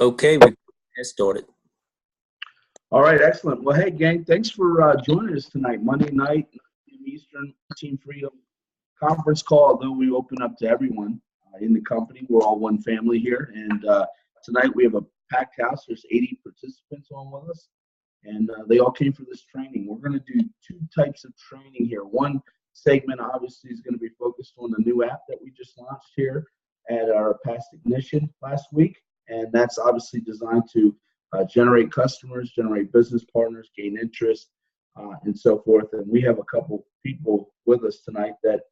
Okay, we get started. All right, excellent. Well, hey, gang, thanks for joining us tonight, Monday night, 9 p.m. Eastern, Team Freedom conference call. Although we open up to everyone in the company, we're all one family here. And tonight we have a packed house. There's 80 participants on with us, and they all came for this training. We're going to do two types of training here. One segment, obviously, is going to be focused on the new app that we just launched here at our Past Ignition last week. And that's obviously designed to generate customers, generate business partners, gain interest, and so forth. And we have a couple people with us tonight that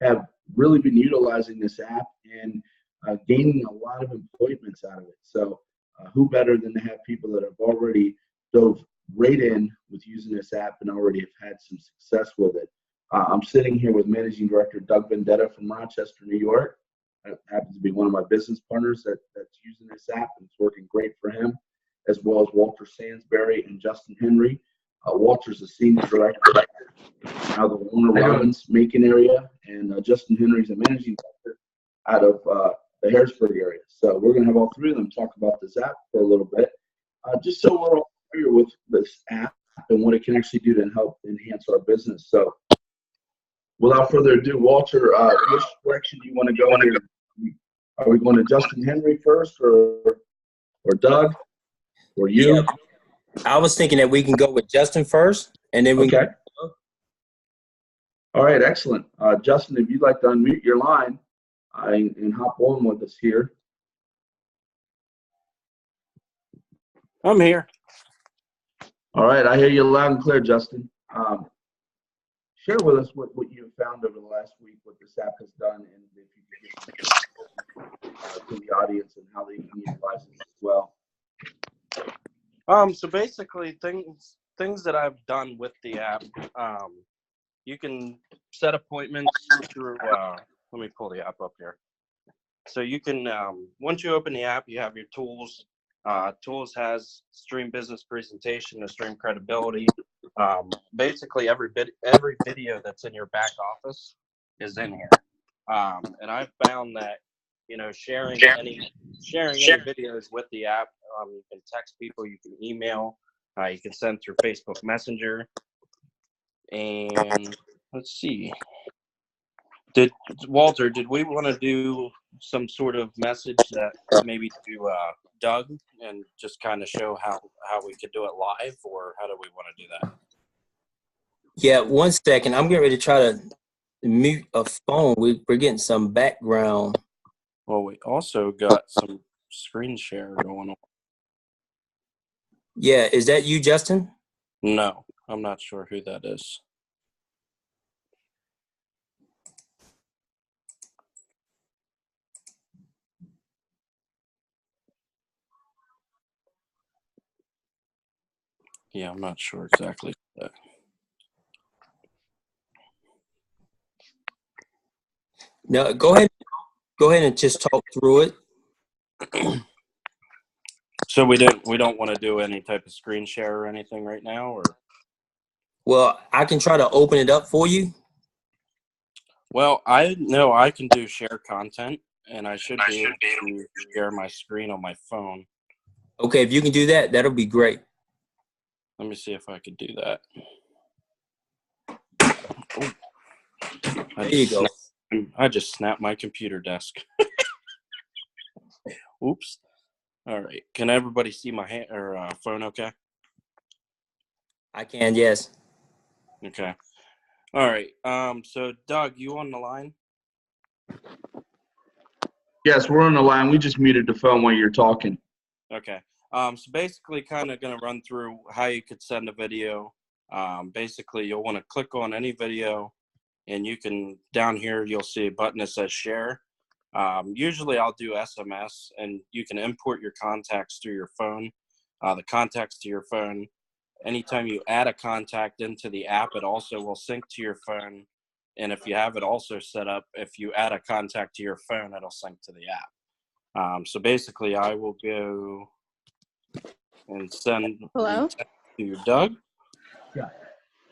have really been utilizing this app and gaining a lot of appointments out of it. So who better than to have people that have already dove right in with using this app and already have had some success with it. I'm sitting here with Managing Director Doug Vendetta from Rochester, New York. That happens to be one of my business partners that's using this app, and it's working great for him, as well as Walter Sansbury and Justin Henry. Walter's the Senior Director out of the Warner Robins Macon area, and Justin Henry's a Managing Director out of the Harrisburg area. So we're going to have all three of them talk about this app for a little bit, just so we're all familiar with this app and what it can actually do to help enhance our business. So without further ado, Walter, which direction do you want to go in here? Are we going to Justin Henry first, or Doug, or you? Yeah, I was thinking that we can go with Justin first, and then we Okay. can. All right, excellent. Justin, if you'd like to unmute your line and hop on with us here. I'm here. All right, I hear you loud and clear, Justin. Share with us what you have found over the last week, what this app has done, and if you could give some to the audience and how they can utilize it as well. So basically, things that I've done with the app, you can set appointments through. Let me pull the app up here. So you can once you open the app, you have your tools. Tools has stream business presentation to stream credibility. Basically, every video that's in your back office is in here. And I've found that sharing any videos with the app, you can text people, you can email, you can send through Facebook Messenger. And let's see, Walter, did we want to do some sort of message that maybe to Doug and just kind of show how we could do it live, or how do we want to do that? Yeah, 1 second. I'm getting ready to try to mute a phone. We're getting some background. Well, we also got some screen share going on. Yeah, is that you, Justin? No, I'm not sure who that is. Yeah, I'm not sure exactly that. No, go ahead and just talk through it. So we don't want to do any type of screen share or anything right now, or? Well, I can try to open it up for you. Well, I know I can do share content, and I should be able to share my screen on my phone. Okay, if you can do that, that'll be great. Let me see if I could do that. Oh, There you go. I just snapped my computer desk. Oops. All right. Can everybody see my hand or phone okay? I can, yes. Okay. All right. So Doug, you on the line? Yes, we're on the line. We just muted the phone while you're talking. Okay. So basically kind of going to run through how you could send a video. Basically, you'll want to click on any video, and you can, down here, you'll see a button that says share. Usually I'll do SMS, and you can import your contacts through your phone, the contacts to your phone. Anytime you add a contact into the app, it also will sync to your phone. And if you have it also set up, if you add a contact to your phone, it'll sync to the app. So basically, I will go and send Hello? to Doug. Yeah.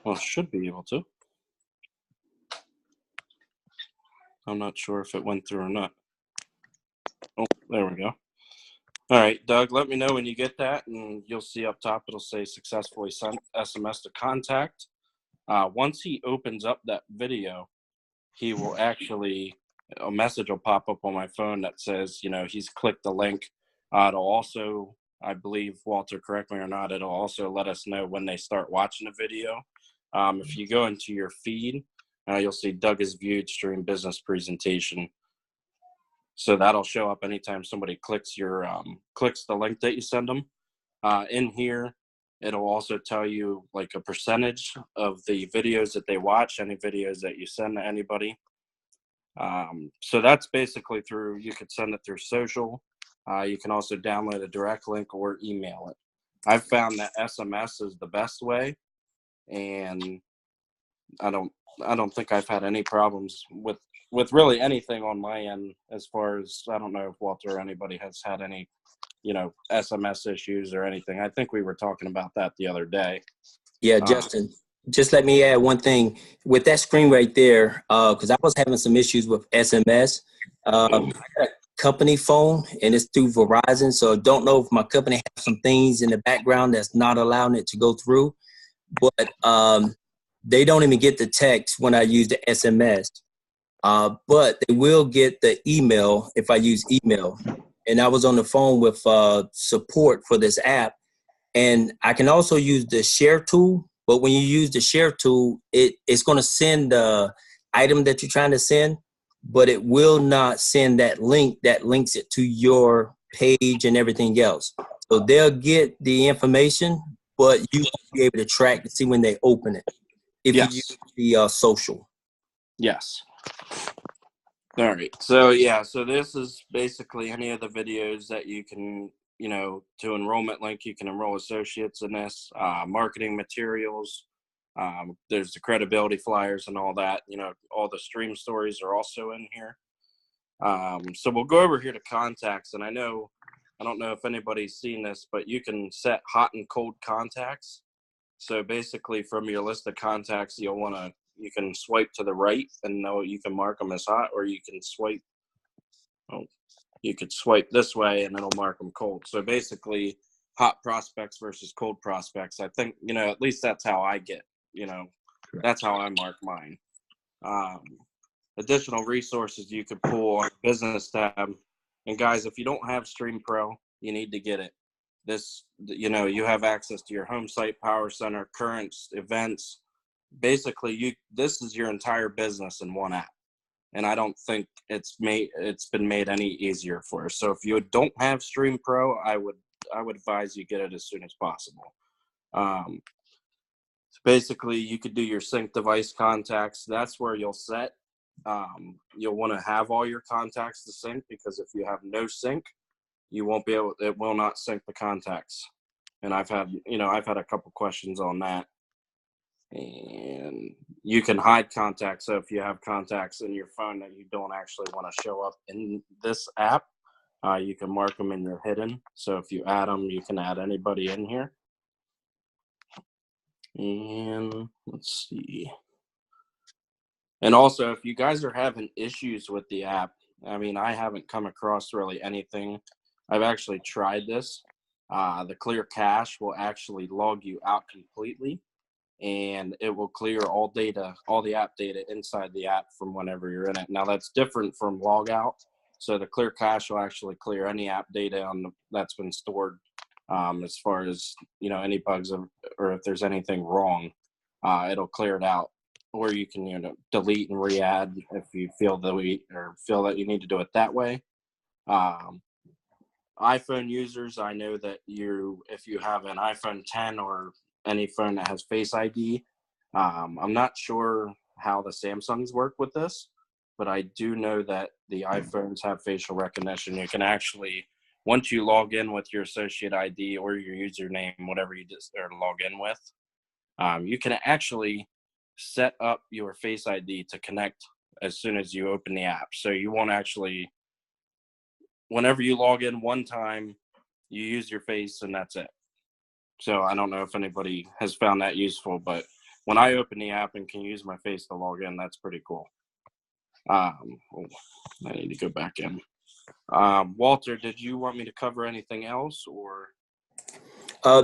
Well, should be able to. I'm not sure if it went through or not. Oh, there we go. All right, Doug, let me know when you get that, and you'll see up top it'll say successfully sent SMS to contact. Once he opens up that video, he will actually, a message will pop up on my phone that says, he's clicked the link. It'll also, I believe, Walter, correct me or not, it'll also let us know when they start watching the video. If you go into your feed, you'll see Doug has viewed stream business presentation. So that'll show up anytime somebody clicks the link that you send them. In here, it'll also tell you like a percentage of the videos that they watch, any videos that you send to anybody. So that's basically you could send it through social. You can also download a direct link or email it. I've found that SMS is the best way, and I don't think I've had any problems with really anything on my end, as far as, I don't know if Walter or anybody has had any, SMS issues or anything. I think we were talking about that the other day. Yeah, Justin, just let me add one thing with that screen right there, because I was having some issues with SMS. I got a company phone, and it's through Verizon, so don't know if my company has some things in the background that's not allowing it to go through. But they don't even get the text when I use the SMS. But they will get the email if I use email. And I was on the phone with support for this app. And I can also use the share tool. But when you use the share tool, it's going to send the item that you're trying to send, but it will not send that link that links it to your page and everything else. So they'll get the information, but you won't be able to track to see when they open it if you use the social. Yes. All right. So this is basically any of the videos that you can, to enrollment link, you can enroll associates in this, marketing materials. There's the credibility flyers and all that, all the stream stories are also in here. So we'll go over here to contacts, and I don't know if anybody's seen this, but you can set hot and cold contacts. So basically from your list of contacts, you can swipe to the right and you can mark them as hot, or you can swipe this way and it'll mark them cold. So basically hot prospects versus cold prospects. I think, at least that's how I get, that's how I mark mine. Additional resources you could pull on business tab. And guys, if you don't have Stream Pro, you need to get it. This, you have access to your home site, Power Center, currents, events. Basically, this is your entire business in one app, and I don't think it's been made any easier for us. So if you don't have Stream Pro, I would advise you get it as soon as possible. So basically, you could do your sync device contacts. That's where you'll set. You'll want to have all your contacts to sync, because if you have no sync, you won't be able. It will not sync the contacts. And I've had a couple questions on that. And you can hide contacts. So if you have contacts in your phone that you don't actually want to show up in this app, you can mark them in your hidden. So if you add them, you can add anybody in here. And let's see. And also, if you guys are having issues with the app, I haven't come across really anything. I've actually tried this. The Clear Cache will actually log you out completely, and it will clear all the app data inside the app from whenever you're in it. Now that's different from logout. So the Clear Cache will actually clear any app data that's been stored, as far as, any bugs or if there's anything wrong, it'll clear it out. Or you can, delete and re-add if you feel that you need to do it that way. iPhone users, I know that if you have an iPhone 10 or any phone that has Face ID, I'm not sure how the Samsungs work with this, but I do know that the iPhones have facial recognition. You can actually, once you log in with your associate ID or your username, whatever you just log in with, you can actually set up your Face ID to connect as soon as you open the app. So you won't actually, whenever you log in one time, you use your face and that's it. So I don't know if anybody has found that useful, but when I open the app and can use my face to log in, that's pretty cool. I need to go back in. Walter, did you want me to cover anything else, or?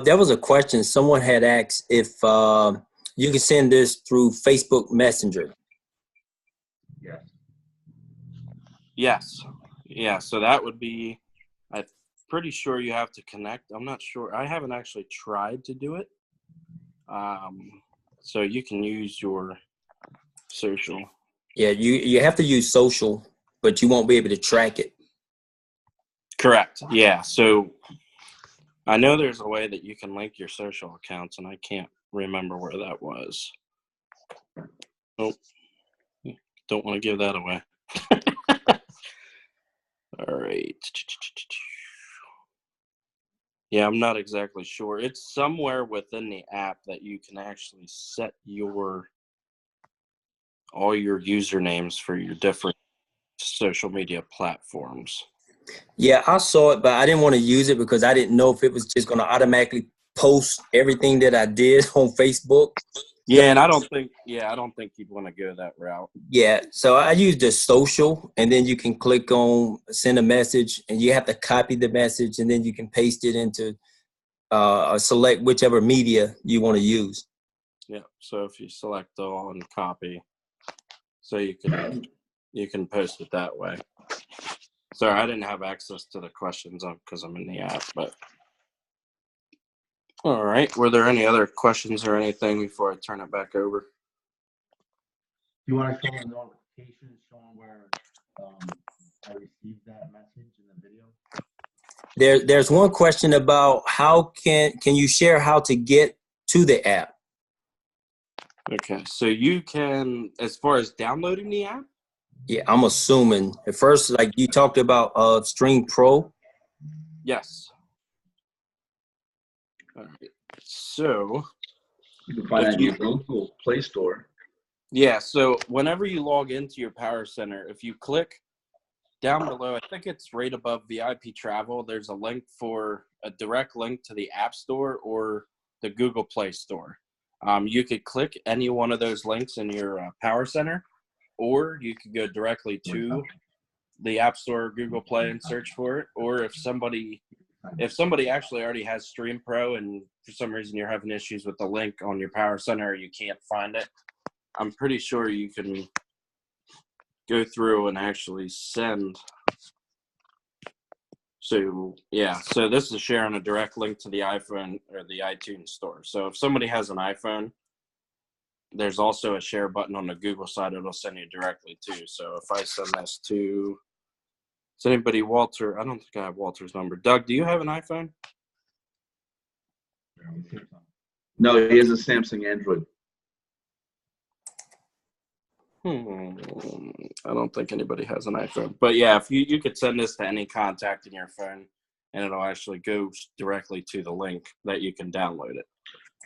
There was a question someone had asked if you can send this through Facebook Messenger. Yes. Yes. Yeah, so that would be, I'm pretty sure you have to connect. I'm not sure. I haven't actually tried to do it. So you can use your social. Yeah, you have to use social, but you won't be able to track it. Correct. Yeah. So I know there's a way that you can link your social accounts, and I can't remember where that was. Oh, don't want to give that away. All right. Yeah, I'm not exactly sure. It's somewhere within the app that you can actually set all your usernames for your different social media platforms. Yeah, I saw it, but I didn't want to use it because I didn't know if it was just going to automatically post everything that I did on Facebook. Yeah, and I don't think you'd want to go that route. Yeah, so I used the social, and then you can click on send a message, and you have to copy the message, and then you can paste it into or select whichever media you want to use. Yeah, so if you select all and copy, so you can post it that way. Sorry, I didn't have access to the questions because I'm in the app, but all right. Were there any other questions or anything before I turn it back over? You want to show a notification showing where I received that message in the video? There's one question about how can you share how to get to the app? Okay, so you can, as far as downloading the app? Yeah, I'm assuming at first, like you talked about Stream Pro. Yes. All right. So You can find that in your Google Play Store. Yeah, so whenever you log into your Power Center, if you click down below, I think it's right above VIP Travel, there's a direct link to the App Store or the Google Play Store. You could click any one of those links in your Power Center, or you could go directly to the App Store or Google Play and search for it. Or if somebody actually already has Stream Pro and for some reason you're having issues with the link on your Power Center or you can't find it, I'm pretty sure you can go through and actually send. So yeah, so this is sharing a direct link to the iPhone or the iTunes store. So if somebody has an iPhone, there's also a share button on the Google side. It'll send you directly to. So if I send this to, is anybody Walter? I don't think I have Walter's number. Doug, do you have an iPhone? No, he has a Samsung Android. I don't think anybody has an iPhone. But yeah, if you could send this to any contact in your phone, and it'll actually go directly to the link that you can download it.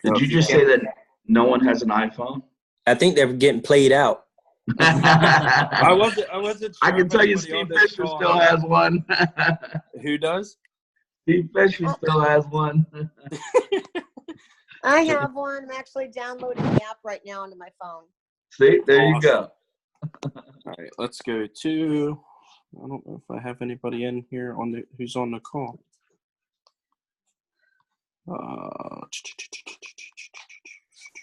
Did you just say that no one has an iPhone? I think they're getting played out. I wasn't sure. I can tell you Steve Fisher still has one. Who does? Steve Fisher still has one. I have one. I'm actually downloading the app right now onto my phone. See, there you go. All right, let's go to, I don't know if I have anybody in here who's on the call.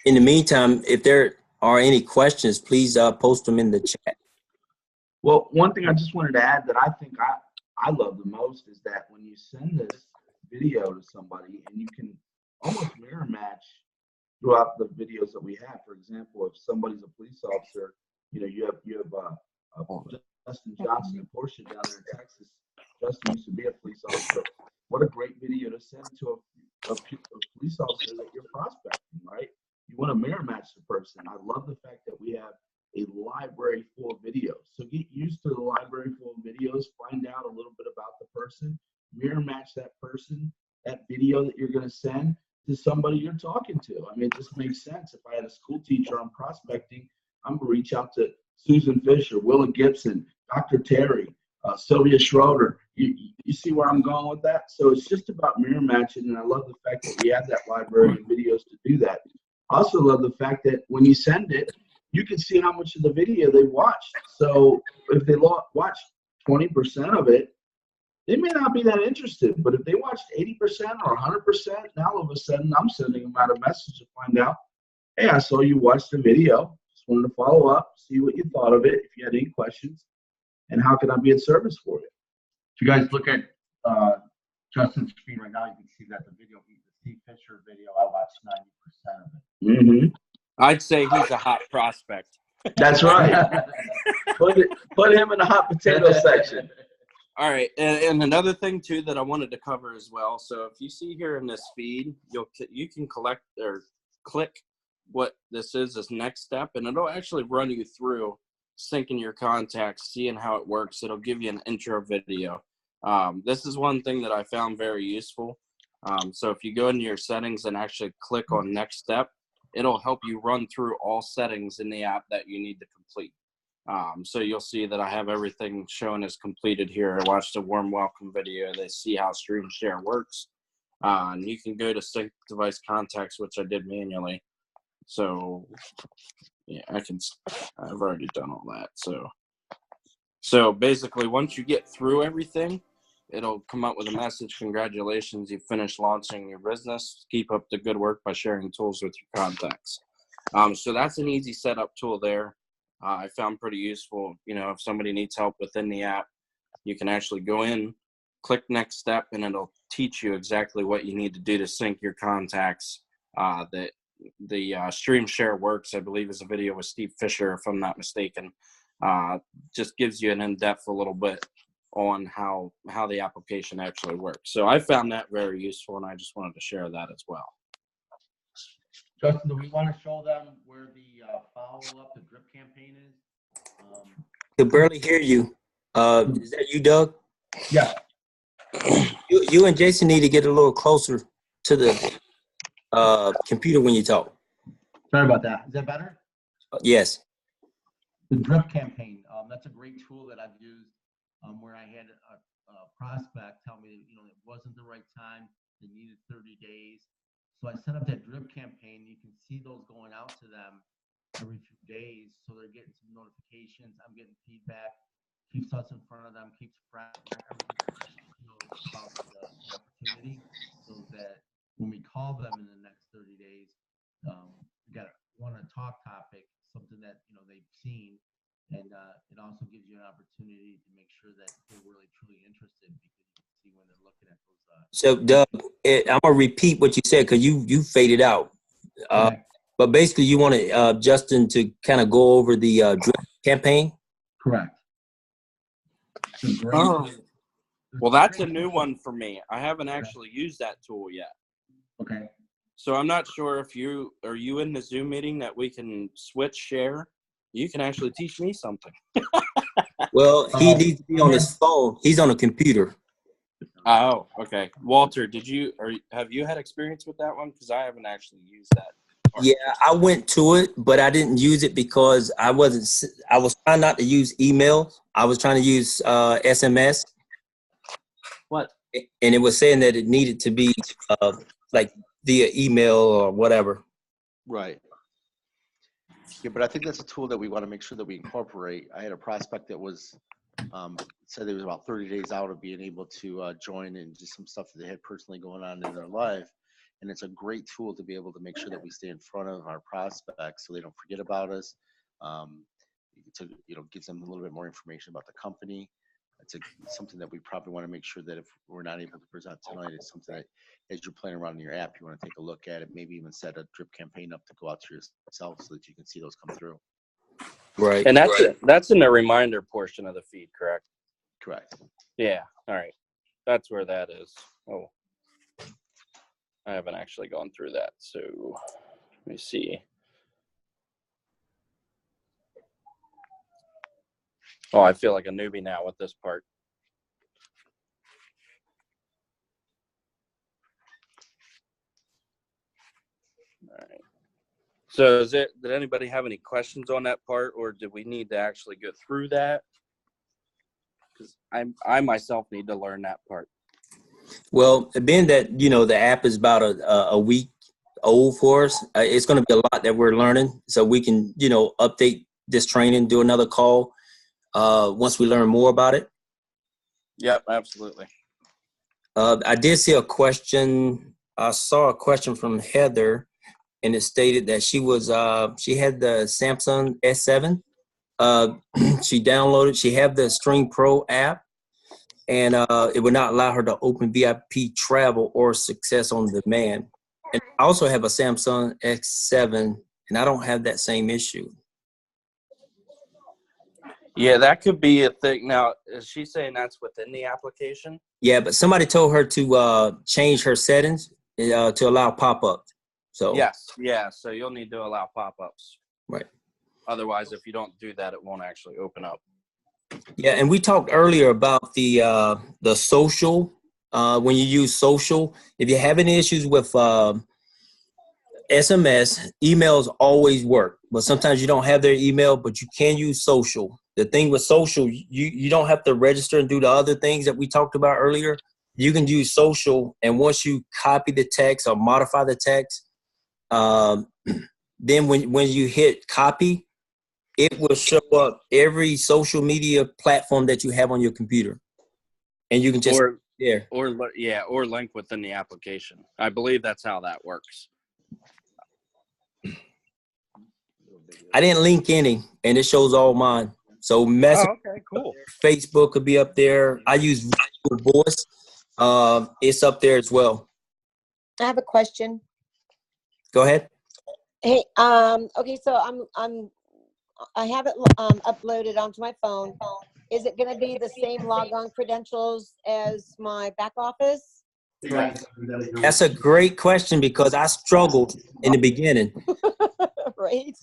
In the meantime, if there are any questions, please post them in the chat. Well, one thing I just wanted to add that I think I love the most is that when you send this video to somebody and you can almost mirror match throughout the videos that we have. For example, if somebody's a police officer, you have Justin Johnson and Portia down there in Texas. Justin used to be a police officer. What a great video to send to a police officer that you're prospecting, right? You want to mirror match the person. I love the fact that we have a library full of videos. So get used to the library full of videos, find out a little bit about the person, mirror match that person, that video that you're going to send to somebody you're talking to. I mean, it just makes sense. If I had a school teacher I'm prospecting, I'm going to reach out to Susan Fisher, Willa Gibson, Dr. Terry, Sylvia Schroeder. You see where I'm going with that? So it's just about mirror matching, and I love the fact that we have that library of videos to do that. I also love the fact that when you send it, you can see how much of the video they watched. So if they watch 20% of it, they may not be that interested, but if they watched 80% or 100%, now all of a sudden I'm sending them out a message to find out, hey, I saw you watch the video. Just wanted to follow up, see what you thought of it, if you had any questions, and how can I be of service for you? If you guys look at Justin's screen right now, you can see that the video, the Steve Fisher video, I watched 90% of it. Mm-hmm. I'd say he's a hot prospect. That's right. put him in the hot potato section. All right, and another thing too that I wanted to cover as well. So if you see here in this feed, you can collect or click what this is as next step, and it'll actually run you through syncing your contacts, seeing how it works. It'll give you an intro video. This is one thing that I found very useful. So if you go into your settings and actually click on next step, it'll help you run through all settings in the app that you need to complete. So you'll see that I have everything shown as completed here. I watched a warm welcome video. They see how Stream Share works. And you can go to sync device contacts, which I did manually. So yeah, I've already done all that. So basically once you get through everything, it'll come up with a message. Congratulations, you finished launching your business. Keep up the good work by sharing tools with your contacts. So that's an easy setup tool there. I found pretty useful. You know, if somebody needs help within the app, you can actually go in, click next step, and it'll teach you exactly what you need to do to sync your contacts. The Stream Share Works, I believe, is a video with Steve Fisher, if I'm not mistaken. Just gives you an in-depth a little bit on how the application actually works. So I found that very useful, and I just wanted to share that as well. Justin, do we want to show them where the follow-up, the drip campaign is? I can barely hear you. Is that you, Doug? Yeah. You and Jason need to get a little closer to the computer when you talk. Sorry about that. Is that better? Yes. The drip campaign, that's a great tool that I've used where I had a prospect tell me, you know, it wasn't the right time. They needed 30 days. So I set up that drip campaign. You can see those going out to them every few days. So they're getting some notifications. I'm getting feedback. Keeps us in front of them, keeps fresh, you know, about the opportunity so that when we call them in the next 30 days, we got a talk topic, something that, you know, they've seen. And it also gives you an opportunity to make sure that they're really, truly interested because you can see when they're looking at those. So, Doug, I'm going to repeat what you said because you faded out. But basically, you want Justin to kind of go over the drip campaign? Correct. Well, that's a new one for me. I haven't actually used that tool yet. Okay. So I'm not sure if are you in the Zoom meeting that we can switch share? You can actually teach me something. Well, he needs to be on his phone. He's on a computer. Oh, okay. Walter, have you had experience with that one? Because I haven't actually used that. Yeah, I went to it, but I didn't use it because I was trying not to use email. I was trying to use SMS. What? And it was saying that it needed to be like via email or whatever. Right. Yeah, but I think that's a tool that we want to make sure that we incorporate. I had a prospect that was said they was about 30 days out of being able to join and just some stuff that they had personally going on in their life. And it's a great tool to be able to make sure that we stay in front of our prospects so they don't forget about us. To, you know, gives them a little bit more information about the company. It's something that we probably want to make sure that if we're not able to present tonight, it's something that as you're playing around in your app, you want to take a look at it, maybe even set a drip campaign up to go out to yourself so that you can see those come through. Right. And that's in the reminder portion of the feed, correct? Correct. Yeah. All right. That's where that is. Oh, I haven't actually gone through that. So let me see. Oh, I feel like a newbie now with this part. All right. So did anybody have any questions on that part, or do we need to actually go through that? Because I myself need to learn that part. Well, being that, you know, the app is about a week old for us, it's going to be a lot that we're learning. So we can, you know, update this training, do another call once we learn more about it. Yep, absolutely. I did see a question. I saw a question from Heather, and it stated that she had the Samsung S7. She downloaded. She had the Stream Pro app, and it would not allow her to open VIP Travel or Success on Demand. And I also have a Samsung X7, and I don't have that same issue. Yeah, that could be a thing. Now, is she saying that's within the application? Yeah, but somebody told her to change her settings to allow pop-ups. So Yes. Yeah. So you'll need to allow pop-ups. right. Otherwise, if you don't do that, it won't actually open up. Yeah, and we talked earlier about the social. When you use social, if you have any issues with SMS, emails always work. But sometimes you don't have their email, but you can use social. The thing with social, you don't have to register and do the other things that we talked about earlier. You can use social, and once you copy the text or modify the text, then when you hit copy, it will show up every social media platform that you have on your computer, and you can just there. Or link within the application. I believe that's how that works. I didn't link any, and it shows all mine. So Okay, cool. Facebook could be up there. I use Voice. It's up there as well. I have a question. Go ahead. Hey, okay, so I have it uploaded onto my phone. Is it going to be the same logon credentials as my back office? That's a great question because I struggled in the beginning. Right.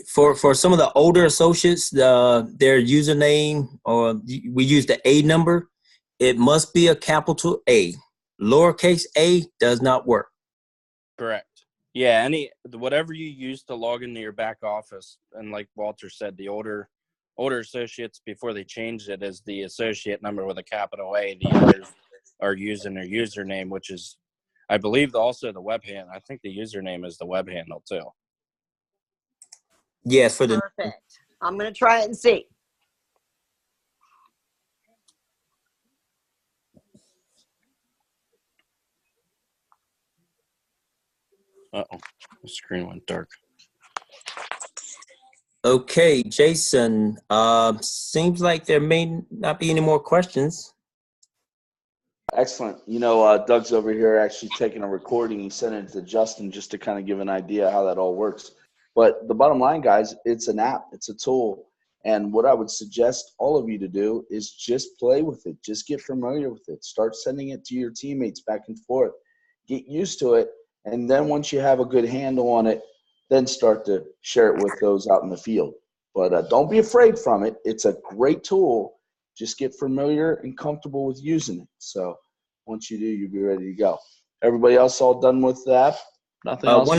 For some of the older associates, their username, or we use the A number. It must be a capital A. Lowercase a does not work. Correct. Yeah, whatever you use to log into your back office, and like Walter said, the older associates, before they changed it, is the associate number with a capital A. The others are using their username, which is, I believe, also the web handle. I think the username is the web handle too. Yes, for the Perfect. I'm going to try it and see. Uh-oh, the screen went dark. Okay, Jason. Seems like there may not be any more questions. Excellent. Doug's over here actually taking a recording. He sent it to Justin just to kind of give an idea how that all works. But the bottom line, guys, it's an app. It's a tool. And what I would suggest all of you to do is just play with it. Just get familiar with it. Start sending it to your teammates back and forth. Get used to it. And then once you have a good handle on it, then start to share it with those out in the field. But don't be afraid from it. It's a great tool. Just get familiar and comfortable with using it. So once you do, you'll be ready to go. Everybody else all done with that? Nothing else?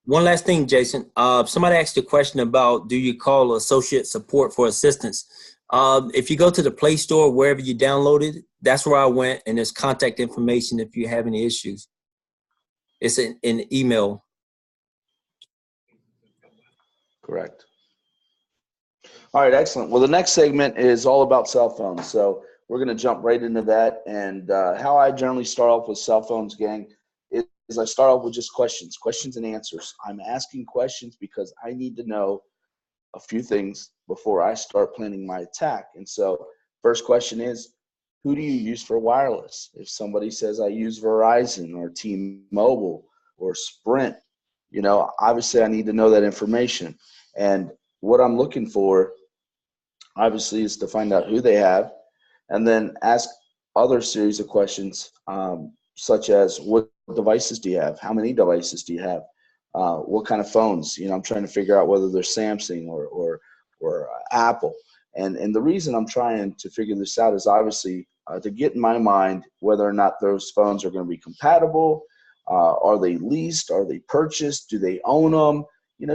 One last thing, Jason. Somebody asked a question about, do you call associate support for assistance? If you go to the Play Store, wherever you downloaded, that's where I went, and there's contact information if you have any issues. It's in email. Correct. All right, excellent. Well, the next segment is all about cell phones. So we're going to jump right into that. And how I generally start off with cell phones, gang, is I start off with just questions and answers. I'm asking questions because I need to know a few things before I start planning my attack. And so first question is, who do you use for wireless? If somebody says I use Verizon or T-Mobile or Sprint, obviously I need to know that information. And what I'm looking for, obviously, is to find out who they have and then ask other series of questions, such as what devices do you have? How many devices do you have? What kind of phones? I'm trying to figure out whether they're Samsung or Apple. And the reason I'm trying to figure this out is obviously to get in my mind whether or not those phones are going to be compatible. Are they leased? Are they purchased? Do they own them?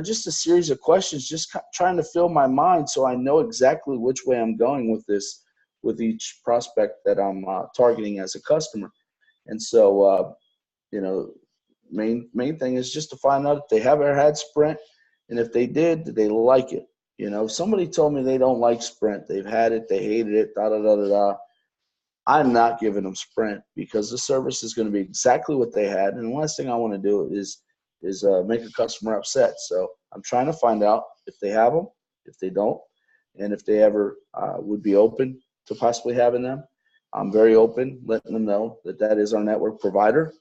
Just a series of questions, just trying to fill my mind so I know exactly which way I'm going with this, with each prospect that I'm targeting as a customer. And so, main thing is just to find out if they have ever had Sprint, and if they did they like it? If somebody told me they don't like Sprint, they've had it, they hated it, I'm not giving them Sprint because the service is going to be exactly what they had. And the last thing I want to do is make a customer upset. So I'm trying to find out if they have them, if they don't, and if they ever would be open to possibly having them. I'm very open, letting them know that that is our network provider.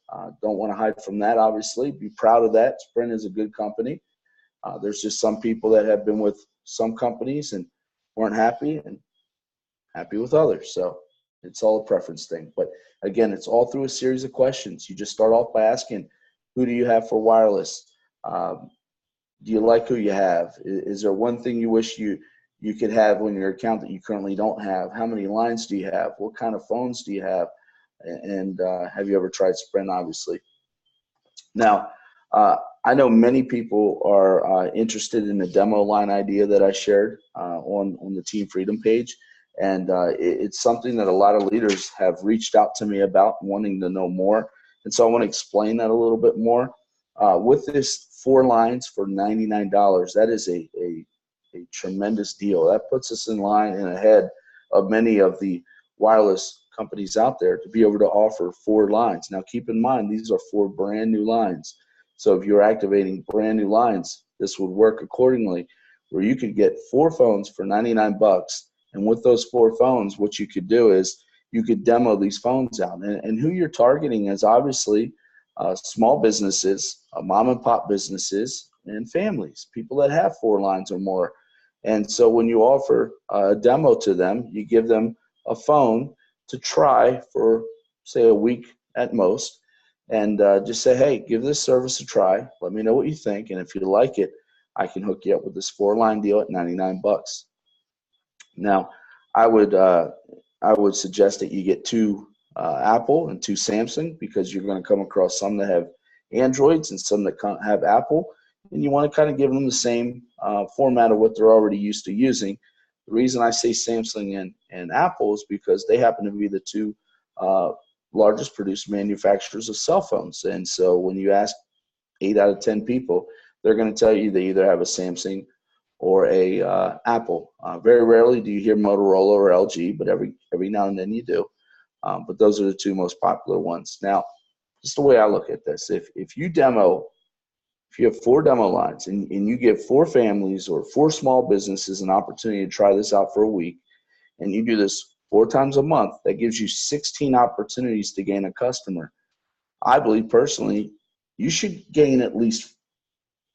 Don't want to hide from that, obviously. Be proud of that. Sprint is a good company. There's just some people that have been with some companies and weren't happy, and happy with others. So it's all a preference thing. But again, it's all through a series of questions. You just start off by asking, who do you have for wireless? Do you like who you have? Is there one thing you wish you could have on your account that you currently don't have? How many lines do you have? What kind of phones do you have? And have you ever tried Sprint, obviously? Now, I know many people are interested in the demo line idea that I shared on the Team Freedom page. And it's something that a lot of leaders have reached out to me about, wanting to know more. And so I want to explain that a little bit more. With this 4 lines for $99, that is a tremendous deal. That puts us in line and ahead of many of the wireless companies out there to be able to offer 4 lines. Now, keep in mind, these are 4 brand new lines. So if you're activating brand new lines, this would work accordingly, where you could get 4 phones for $99. And with those 4 phones, what you could do is you could demo these phones out. And who you're targeting is obviously small businesses, mom and pop businesses, and families, people that have 4 lines or more. And so when you offer a demo to them, you give them a phone to try for, say, a week at most, and just say, hey, give this service a try. Let me know what you think. And if you like it, I can hook you up with this 4-line deal at $99. Now, I would suggest that you get 2 Apple and 2 Samsung, because you're going to come across some that have Androids and some that have Apple, and you want to kind of give them the same format of what they're already used to using. The reason I say Samsung and Apple is because they happen to be the 2 largest produced manufacturers of cell phones. And so when you ask 8 out of 10 people, they're going to tell you they either have a Samsung or a Apple. Very rarely do you hear Motorola or LG, but every now and then you do. But those are the 2 most popular ones. Now, just the way I look at this, if you have 4 demo lines and you give 4 families or 4 small businesses an opportunity to try this out for a week, and you do this 4 times a month, that gives you 16 opportunities to gain a customer. I believe personally, you should gain at least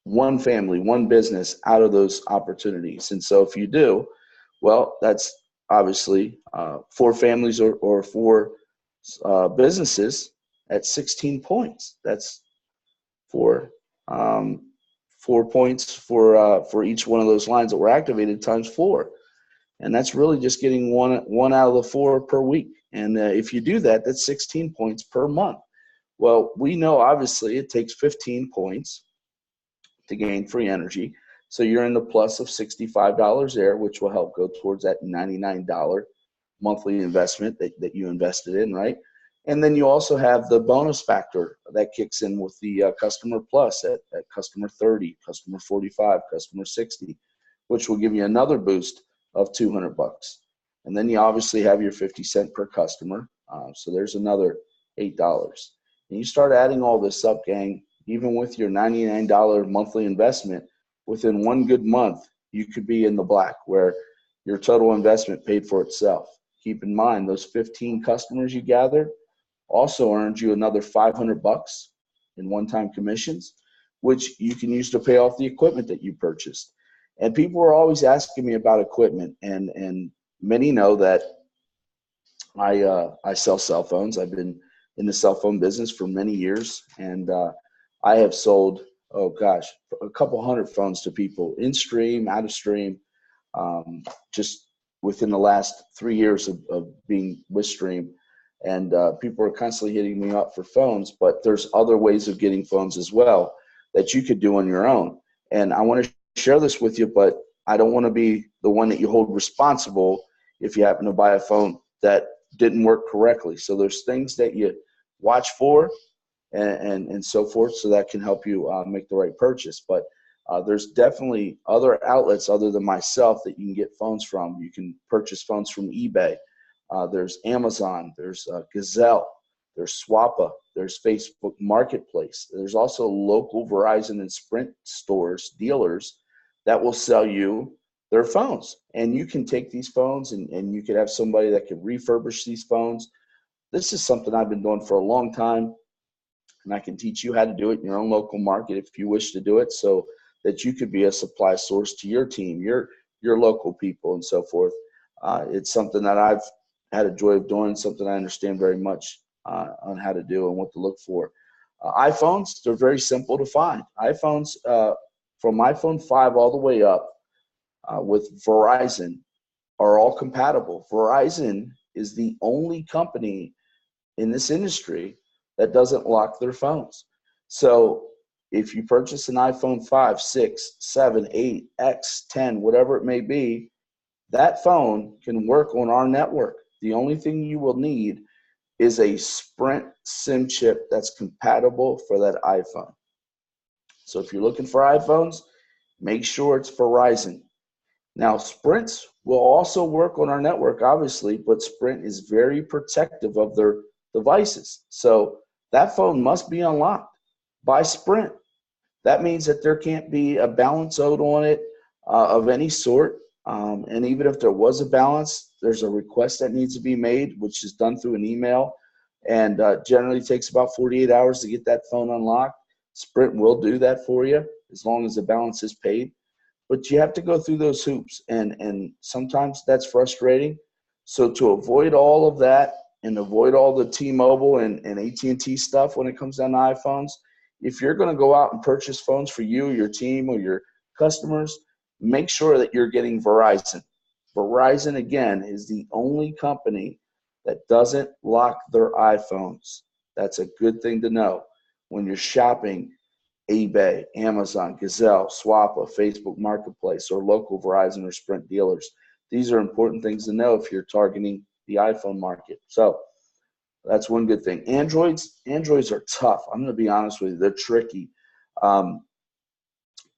1 family, 1 business out of those opportunities. And so if you do, well, that's obviously 4 families or 4 businesses at 16 points. That's 4 points for each one of those lines that were activated times 4. And that's really just getting one out of the 4 per week. And if you do that, that's 16 points per month. Well, we know obviously it takes 15 points to gain free energy. So you're in the plus of $65 there, which will help go towards that $99 monthly investment that you invested in, right? And then you also have the bonus factor that kicks in with the customer plus at customer 30, customer 45, customer 60, which will give you another boost of $200. And then you obviously have your 50 cent per customer. So there's another $8. And you start adding all this up, gang, even with your $99 monthly investment, within 1 good month, you could be in the black where your total investment paid for itself. Keep in mind, those 15 customers you gathered also earned you another $500 in one-time commissions, which you can use to pay off the equipment that you purchased. And people are always asking me about equipment, and many know that I sell cell phones. I've been in the cell phone business for many years, and I have sold, a couple hundred phones to people in stream, out of stream, just within the last 3 years of being with Stream. And people are constantly hitting me up for phones, but there's other ways of getting phones as well that you could do on your own. And I want to share this with you, but I don't want to be the one that you hold responsible if you happen to buy a phone that didn't work correctly. So there's things that you watch for and so forth, so that can help you make the right purchase. But there's definitely other outlets other than myself that you can get phones from. You can purchase phones from eBay. there's Amazon, there's Gazelle, there's Swappa, there's Facebook Marketplace. There's also local Verizon and Sprint stores, dealers that will sell you their phones. And you can take these phones and you could have somebody that could refurbish these phones. This is something I've been doing for a long time, and I can teach you how to do it in your own local market if you wish to do it, so that you could be a supply source to your team, your local people, and so forth. It's something that I've had a joy of doing, something I understand very much on how to do and what to look for. iPhones, they're very simple to find. iPhones, from iPhone 5 all the way up with Verizon, are all compatible. Verizon is the only company in this industry that doesn't lock their phones. So if you purchase an iPhone 5, 6, 7, 8, X, 10, whatever it may be, that phone can work on our network. The only thing you will need is a Sprint SIM chip that's compatible for that iPhone. So if you're looking for iPhones, make sure it's Verizon. Now, Sprints will also work on our network, obviously, but Sprint is very protective of their devices. So that phone must be unlocked by Sprint. That means that there can't be a balance owed on it of any sort. And even if there was a balance, there's a request that needs to be made, which is done through an email, and generally takes about 48 hours to get that phone unlocked. Sprint will do that for you as long as the balance is paid. But you have to go through those hoops, and sometimes that's frustrating. So to avoid all of that and avoid all the T-Mobile and AT&T stuff when it comes down to iPhones, if you're going to go out and purchase phones for you, your team, or your customers, make sure that you're getting Verizon. Verizon, again, is the only company that doesn't lock their iPhones. That's a good thing to know when you're shopping eBay, Amazon, Gazelle, Swappa, Facebook Marketplace, or local Verizon or Sprint dealers. These are important things to know if you're targeting the iPhone market. So that's one good thing. Androids are tough. I'm going to be honest with you. They're tricky.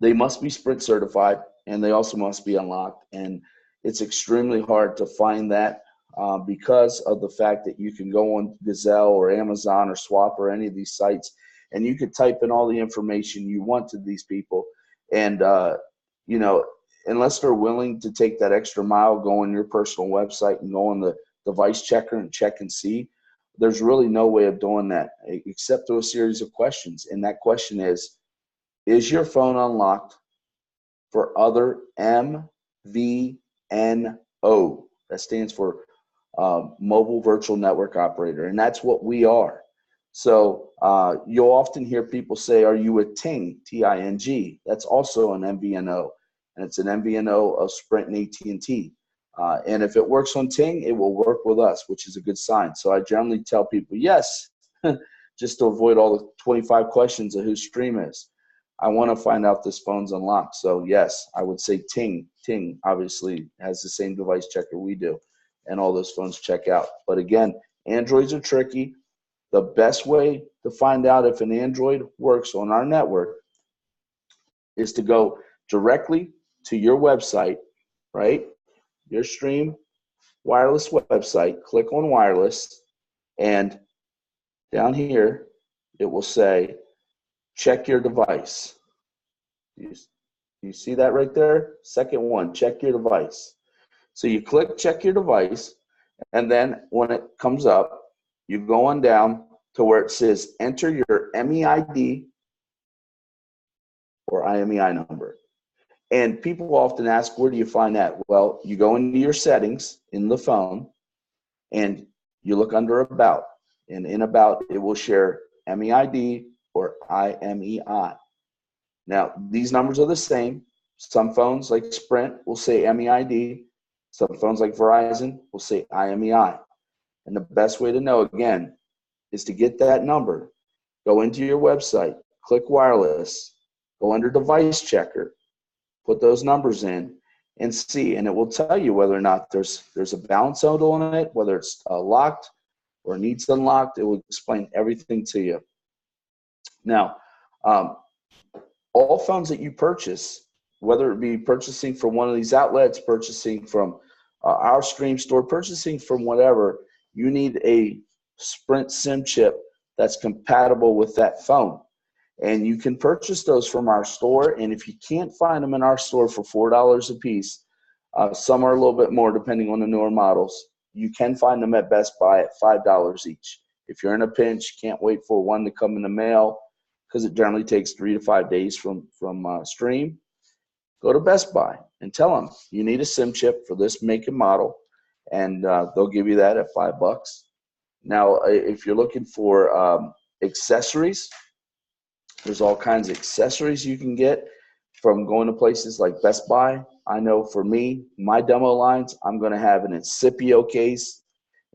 They must be Sprint certified, and they also must be unlocked. And it's extremely hard to find that because of the fact that you can go on Gazelle or Amazon or Swap or any of these sites, and you could type in all the information you want to these people. And, unless they're willing to take that extra mile, go on your personal website and go on the device checker and check and see, there's really no way of doing that except through a series of questions. And that question is your phone unlocked for other MVNO? That stands for Mobile Virtual Network Operator, and that's what we are. So you'll often hear people say, are you with Ting, T-I-N-G? That's also an MVNO, and it's an MVNO of Sprint and AT&T. And if it works on Ting, it will work with us, which is a good sign. So I generally tell people, yes, just to avoid all the 25 questions of who Stream is. I want to find out this phone's unlocked. So yes, I would say Ting. Ting obviously has the same device checker we do, and all those phones check out. But again, Androids are tricky. The best way to find out if an Android works on our network is to go directly to your website, right? Your Stream wireless website, click on wireless, and down here it will say check your device. You see that right there? Second one, check your device. So you click check your device, and then when it comes up, you go on down to where it says enter your MEID or IMEI number. And people often ask, where do you find that? Well, you go into your settings in the phone, and you look under About. And in About, it will share MEID or IMEI. Now, these numbers are the same. Some phones like Sprint will say MEID. Some phones like Verizon will say IMEI. And the best way to know, again, is to get that number. Go into your website, click wireless, go under device checker, put those numbers in, and see. And it will tell you whether or not there's a balance owed on it, whether it's locked or needs unlocked. It will explain everything to you. Now, all phones that you purchase, whether it be purchasing from one of these outlets, purchasing from our Stream Store, purchasing from whatever, you need a Sprint SIM chip that's compatible with that phone. And you can purchase those from our store. And if you can't find them in our store for $4 a piece, some are a little bit more depending on the newer models, you can find them at Best Buy at $5 each. If you're in a pinch, can't wait for one to come in the mail, because it generally takes 3 to 5 days from Stream, go to Best Buy and tell them you need a SIM chip for this make and model, and they'll give you that at $5. Now, if you're looking for accessories, there's all kinds of accessories you can get from going to places like Best Buy. I know for me, my demo lines, I'm going to have an Incipio case.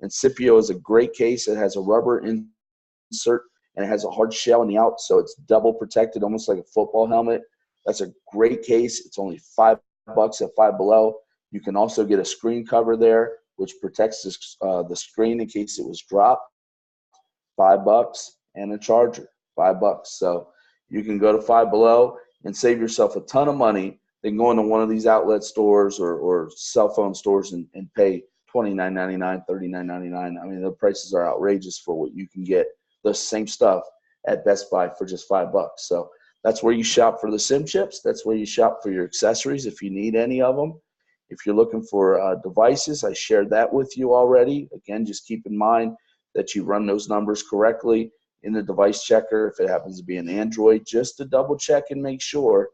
Incipio is a great case. It has a rubber insert, and it has a hard shell on the out, so it's double protected, almost like a football helmet. That's a great case. It's only $5 at Five Below. You can also get a screen cover there, which protects the screen in case it was dropped. $5, and a charger, $5. So you can go to Five Below and save yourself a ton of money than going to one of these outlet stores or cell phone stores and pay $29.99, $39.99. I mean, the prices are outrageous for what you can get the same stuff at Best Buy for just $5. So that's where you shop for the SIM chips. That's where you shop for your accessories if you need any of them. If you're looking for devices, I shared that with you already. Again, just keep in mind that you run those numbers correctly in the device checker. If it happens to be an Android, just to double check and make sure.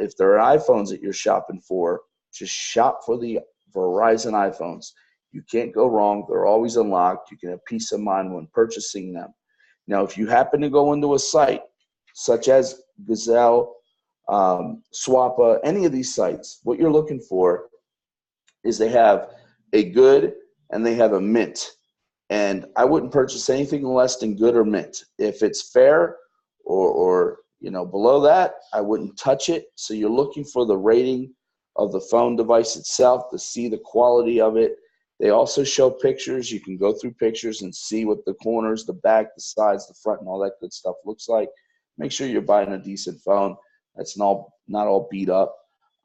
If there are iPhones that you're shopping for, just shop for the Verizon iPhones. You can't go wrong. They're always unlocked. You can have peace of mind when purchasing them. Now, if you happen to go into a site such as Gazelle, Swappa, any of these sites, what you're looking for is they have a good and they have a mint. And I wouldn't purchase anything less than good or mint. If it's fair or below that, I wouldn't touch it. So you're looking for the rating of the phone device itself to see the quality of it. They also show pictures. You can go through pictures and see what the corners, the back, the sides, the front, and all that good stuff looks like. Make sure you're buying a decent phone that's not all beat up.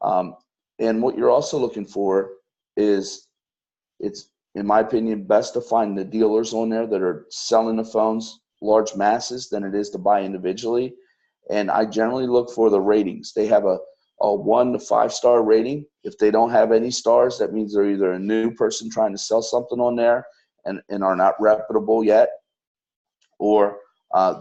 And what you're also looking for is, it's, in my opinion, best to find the dealers on there that are selling the phones large masses than it is to buy individually. And I generally look for the ratings. They have a 1 to 5 star rating. If they don't have any stars, that means they're either a new person trying to sell something on there and are not reputable yet, or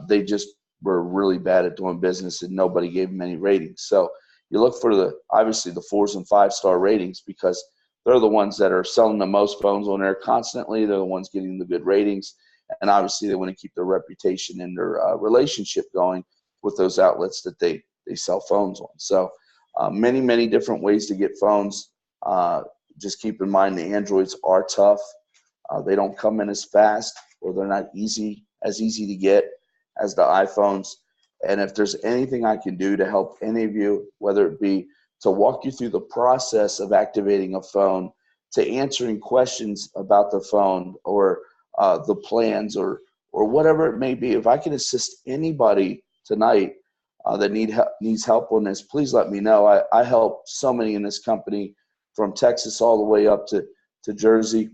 they just were really bad at doing business and nobody gave them any ratings. So you look for obviously the 4s and 5 star ratings, because they're the ones that are selling the most phones on there constantly. They're the ones getting the good ratings. And obviously they want to keep their reputation and their relationship going with those outlets that they sell phones on. So many, many different ways to get phones. Just keep in mind the Androids are tough. They don't come in as fast, or they're not as easy to get as the iPhones. And if there's anything I can do to help any of you, whether it be to walk you through the process of activating a phone, to answering questions about the phone, or the plans, or whatever it may be, if I can assist anybody tonight that needs help on this, please let me know. I help so many in this company, from Texas all the way up to Jersey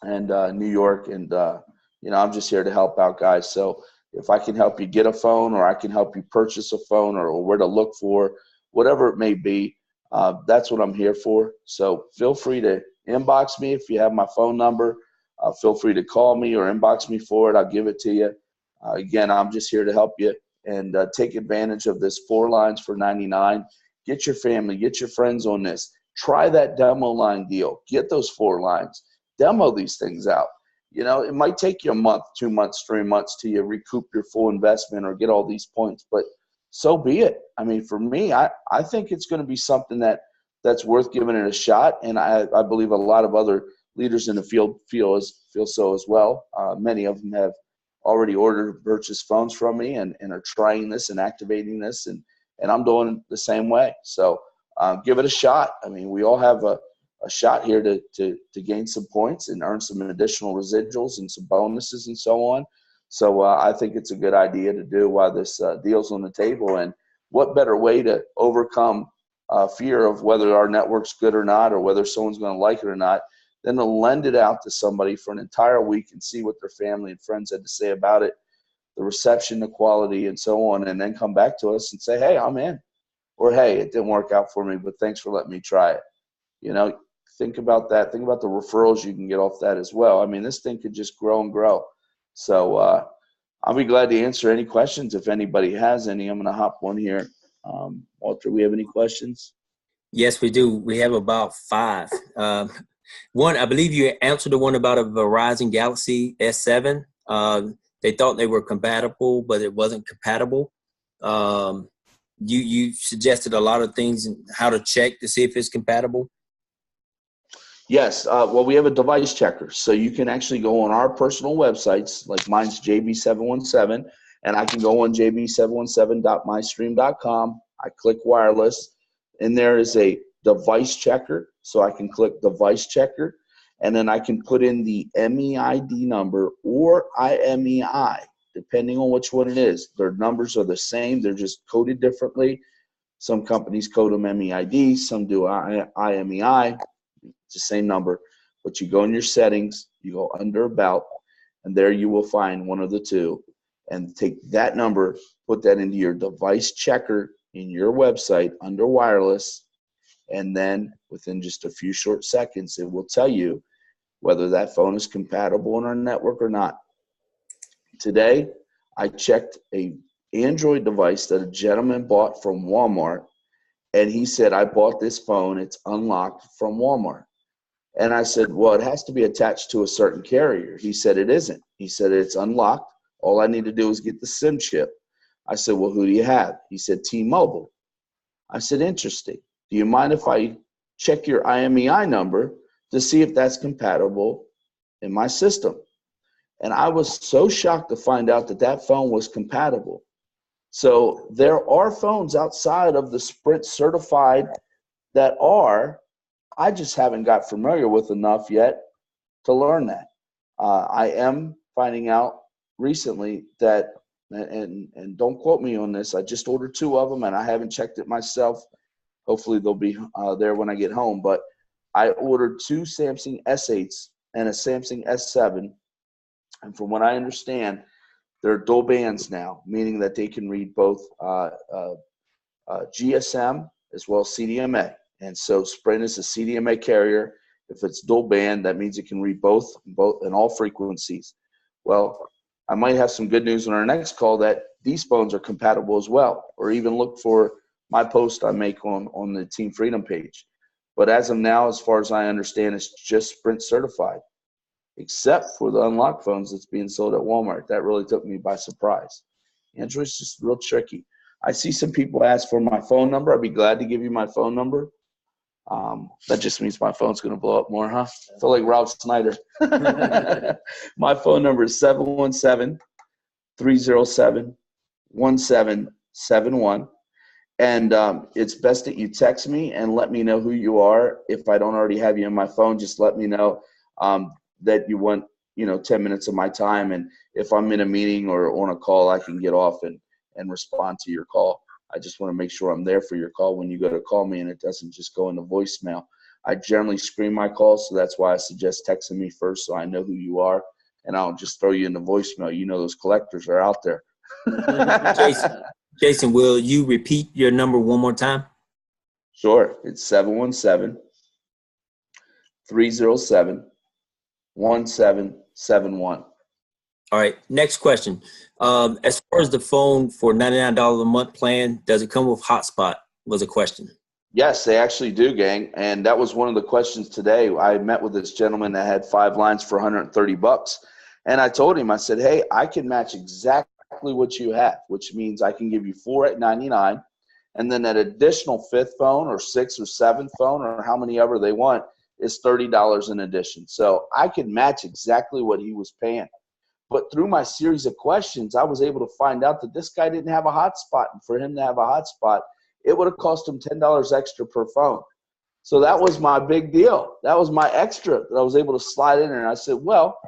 and New York, and I'm just here to help out, guys. So if I can help you get a phone, or I can help you purchase a phone, or where to look for, whatever it may be, that's what I'm here for. So feel free to inbox me if you have my phone number. Feel free to call me or inbox me for it. I'll give it to you. Again, I'm just here to help you, and take advantage of this 4 lines for $99. Get your family, get your friends on this. Try that demo line deal. Get those 4 lines. Demo these things out. It might take you a month, 2 months, 3 months till you recoup your full investment or get all these points, but so be it. I mean, for me, I think it's going to be something that's worth giving it a shot, and I believe a lot of other leaders in the field feel so as well. Many of them have already ordered, purchased phones from me, and are trying this and activating this, and I'm doing the same way. So give it a shot. I mean, we all have a shot here to gain some points and earn some additional residuals and some bonuses and so on. So I think it's a good idea to do while this deal's on the table. And what better way to overcome fear of whether our network's good or not, or whether someone's going to like it or not, then to lend it out to somebody for an entire week and see what their family and friends had to say about it, the reception, the quality, and so on, and then come back to us and say, hey, I'm in. Or, hey, it didn't work out for me, but thanks for letting me try it. You know, think about that. Think about the referrals you can get off that as well. I mean, this thing could just grow and grow. So I'll be glad to answer any questions if anybody has any. I'm going to hop on here. Walter, we have any questions? Yes, we do. We have about 5. One, I believe you answered the one about a Verizon Galaxy S7. They thought they were compatible, but it wasn't compatible. You suggested a lot of things and how to check to see if it's compatible. Yes. Well, we have a device checker. So you can actually go on our personal websites, like mine's JB717, and I can go on jb717.mystream.com. I click wireless, and there is a device checker. So I can click device checker, and then I can put in the MEID number or IMEI, depending on which one it is. Their numbers are the same. They're just coded differently. Some companies code them MEID. Some do IMEI. It's the same number. But you go in your settings, you go under About, and there you will find one of the two. And take that number, put that into your device checker in your website under wireless, and then within just a few short seconds, it will tell you whether that phone is compatible in our network or not. Today, I checked a Android device that a gentleman bought from Walmart, and he said, I bought this phone, it's unlocked from Walmart. And I said, well, it has to be attached to a certain carrier. He said, it isn't. He said, it's unlocked. All I need to do is get the SIM chip. I said, well, who do you have? He said, T-Mobile. I said, interesting. Do you mind if I check your IMEI number to see if that's compatible in my system? And I was so shocked to find out that that phone was compatible. So there are phones outside of the Sprint certified that are, I just haven't got familiar with enough yet to learn that. I am finding out recently that, and don't quote me on this, I just ordered 2 of them and I haven't checked it myself. Hopefully they'll be there when I get home. But I ordered 2 Samsung S8s and a Samsung S7. And from what I understand, they're dual bands now, meaning that they can read both GSM as well as CDMA. And so Sprint is a CDMA carrier. If it's dual band, that means it can read both in all frequencies. Well, I might have some good news on our next call that these phones are compatible as well, or even look for my post I make on the Team Freedom page. But as of now, as far as I understand, it's just Sprint certified, except for the unlocked phones that's being sold at Walmart. That really took me by surprise. Android's just real tricky. I see some people ask for my phone number. I'd be glad to give you my phone number. That just means my phone's going to blow up more, huh? I feel like Rob Snyder. My phone number is 717-307-1771. And it's best that you text me and let me know who you are. If I don't already have you in my phone, just let me know that you want, 10 minutes of my time. And if I'm in a meeting or on a call, I can get off and respond to your call. I just want to make sure I'm there for your call when you go to call me and it doesn't just go into voicemail. I generally screen my calls, so that's why I suggest texting me first so I know who you are, and I'll just throw you into voicemail. Those collectors are out there. Jason, will you repeat your number one more time? Sure. It's 717-307-1771. All right. Next question. As far as the phone for $99 a month plan, does it come with hotspot? Was a question. Yes, they actually do, gang. And that was one of the questions today. I met with this gentleman that had 5 lines for $130. And I told him, I said, hey, I can match exactly what you have, which means I can give you 4 at $99. And then that additional 5th phone or 6th or 7th phone or how many ever they want is $30 in addition. So I could match exactly what he was paying. But through my series of questions, I was able to find out that this guy didn't have a hotspot. And for him to have a hotspot, it would have cost him $10 extra per phone. So that was my big deal. That was my extra that I was able to slide in there. And I said, well,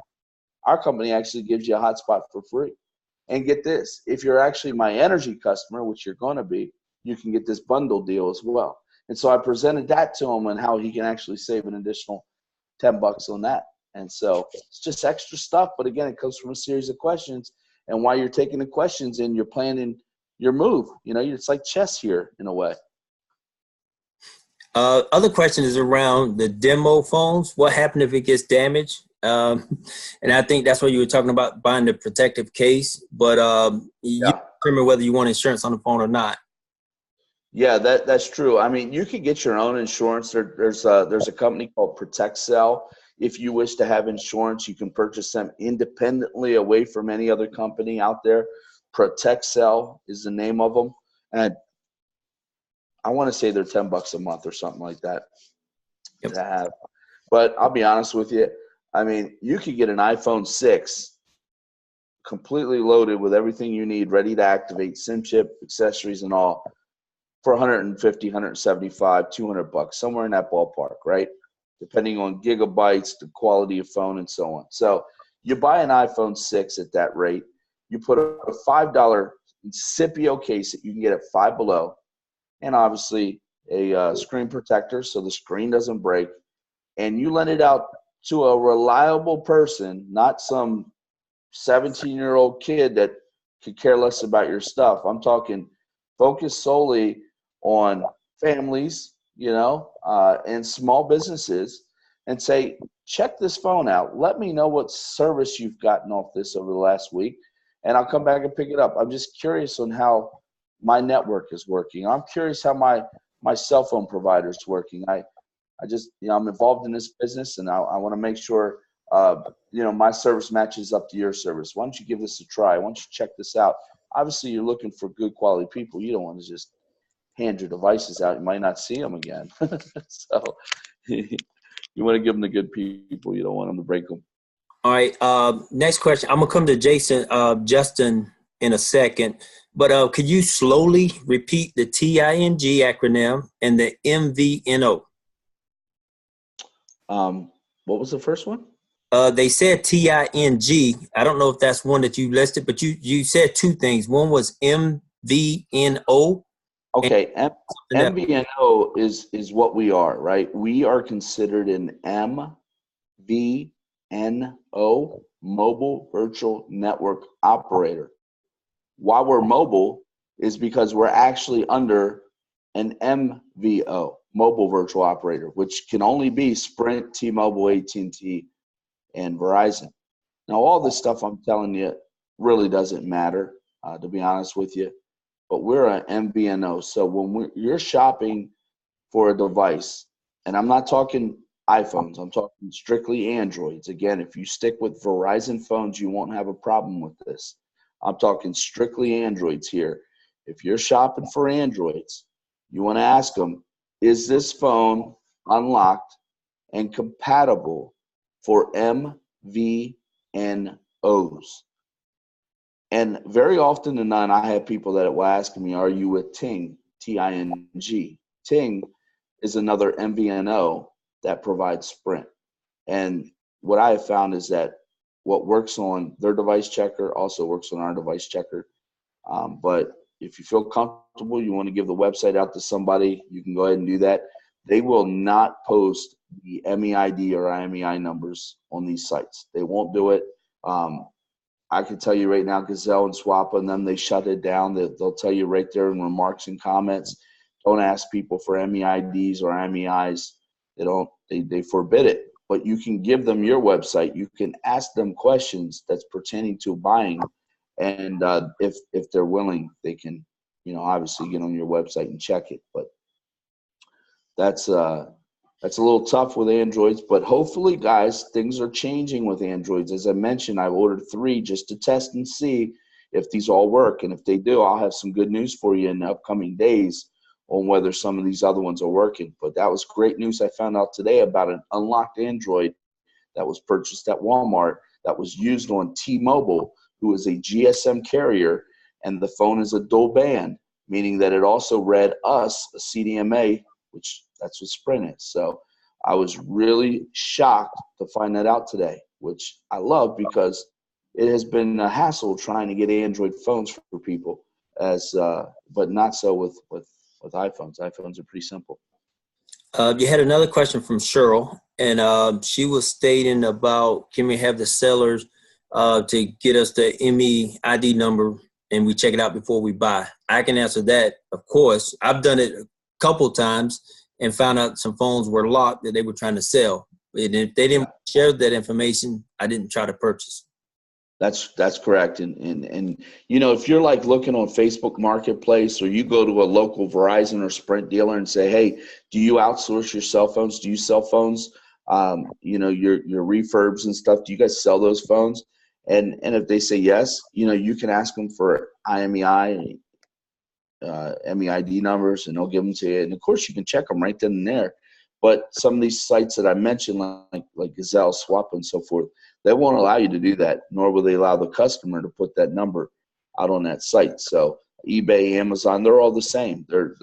our company actually gives you a hotspot for free. And get this, if you're actually my energy customer, which you're going to be, you can get this bundle deal as well. And so I presented that to him and how he can actually save an additional $10 on that. And so it's just extra stuff. But again, it comes from a series of questions. And while you're taking the questions in, you're planning your move. You know, it's like chess here in a way. Other question is around the demo phones. What happened if it gets damaged? And I think that's what you were talking about, buying the protective case. But you determine whether you want insurance on the phone or not. Yeah, that's true. I mean, you can get your own insurance. There's a company called ProtectCell. If you wish to have insurance, you can purchase them independently away from any other company out there. ProtectCell is the name of them. And I want to say they're $10 a month or something like that to have. But I'll be honest with you. I mean, you could get an iPhone 6 completely loaded with everything you need, ready to activate, SIM chip, accessories, and all for 150, 175, $200, somewhere in that ballpark, right? Depending on gigabytes, the quality of phone, and so on. So you buy an iPhone 6 at that rate. You put a $5 Scipio case that you can get at Five Below, and obviously a screen protector so the screen doesn't break, and you lend it out to a reliable person, not some 17-year-old kid that could care less about your stuff. I'm talking focus solely on families, you know, and small businesses, and say, check this phone out. Let me know what service you've gotten off this over the last week, and I'll come back and pick it up. I'm just curious on how my network is working. I'm curious how my cell phone provider is working. I just, you know, I'm involved in this business, and I want to make sure, you know, my service matches up to your service. Why don't you give this a try? Why don't you check this out? Obviously, you're looking for good quality people. You don't want to just hand your devices out. You might not see them again. So you want to give them to good people. You don't want them to break them. All right. Next question. I'm gonna come to Justin in a second, but could you slowly repeat the TING acronym and the MVNO? What was the first one? They said TING. I don't know if that's one that you listed, but you said two things. One was MVNO. Okay, MVNO is what we are, right? We are considered an MVNO, mobile virtual network operator. Why we're mobile is because we're actually under an MVO, mobile virtual operator, which can only be Sprint, T-Mobile, AT&T, and Verizon. Now, all this stuff I'm telling you really doesn't matter, to be honest with you, but we're an MVNO. So when you're shopping for a device, and I'm not talking iPhones, I'm talking strictly Androids. Again, if you stick with Verizon phones, you won't have a problem with this. I'm talking strictly Androids here. If you're shopping for Androids, you want to ask them, is this phone unlocked and compatible for MVNOs? And very often than not, I have people that will ask me, are you with Ting, T-I-N-G? Ting is another MVNO that provides Sprint. And what I have found is that what works on their device checker also works on our device checker. But if you feel comfortable, you want to give the website out to somebody, you can go ahead and do that. They will not post the MEID or IMEI numbers on these sites. They won't do it. I can tell you right now, Gazelle and Swap on them, they shut it down. They'll tell you right there in remarks and comments, don't ask people for MEIDs or MEIs. They forbid it. But you can give them your website. You can ask them questions that's pertaining to buying. And if they're willing, they can, you know, obviously get on your website and check it. But that's a little tough with Androids. But hopefully, guys, things are changing with Androids. As I mentioned, I've ordered 3 just to test and see if these all work. And if they do, I'll have some good news for you in the upcoming days on whether some of these other ones are working. But that was great news I found out today about an unlocked Android that was purchased at Walmart that was used on T-Mobile, who is a GSM carrier, and the phone is a dual band, meaning that it also read us a CDMA, which that's what Sprint is. So I was really shocked to find that out today, which I love because it has been a hassle trying to get Android phones for people, but not so with iPhones. iPhones are pretty simple. You had another question from Cheryl, and she was stating about can we have the sellers to get us the ME ID number and we check it out before we buy? I can answer that, of course. I've done it a couple times and found out some phones were locked that they were trying to sell. And if they didn't share that information, I didn't try to purchase. That's correct. And you know, if you're like looking on Facebook Marketplace, or you go to a local Verizon or Sprint dealer and say, hey, do you outsource your cell phones? Do you sell phones? You know, your refurbs and stuff, do you guys sell those phones? And if they say yes, you know, you can ask them for IMEI, MEID numbers, and they'll give them to you. And of course, you can check them right then and there. But some of these sites that I mentioned, like Gazelle, Swap, and so forth, they won't allow you to do that, nor will they allow the customer to put that number out on that site. So eBay, Amazon, they're all the same. They're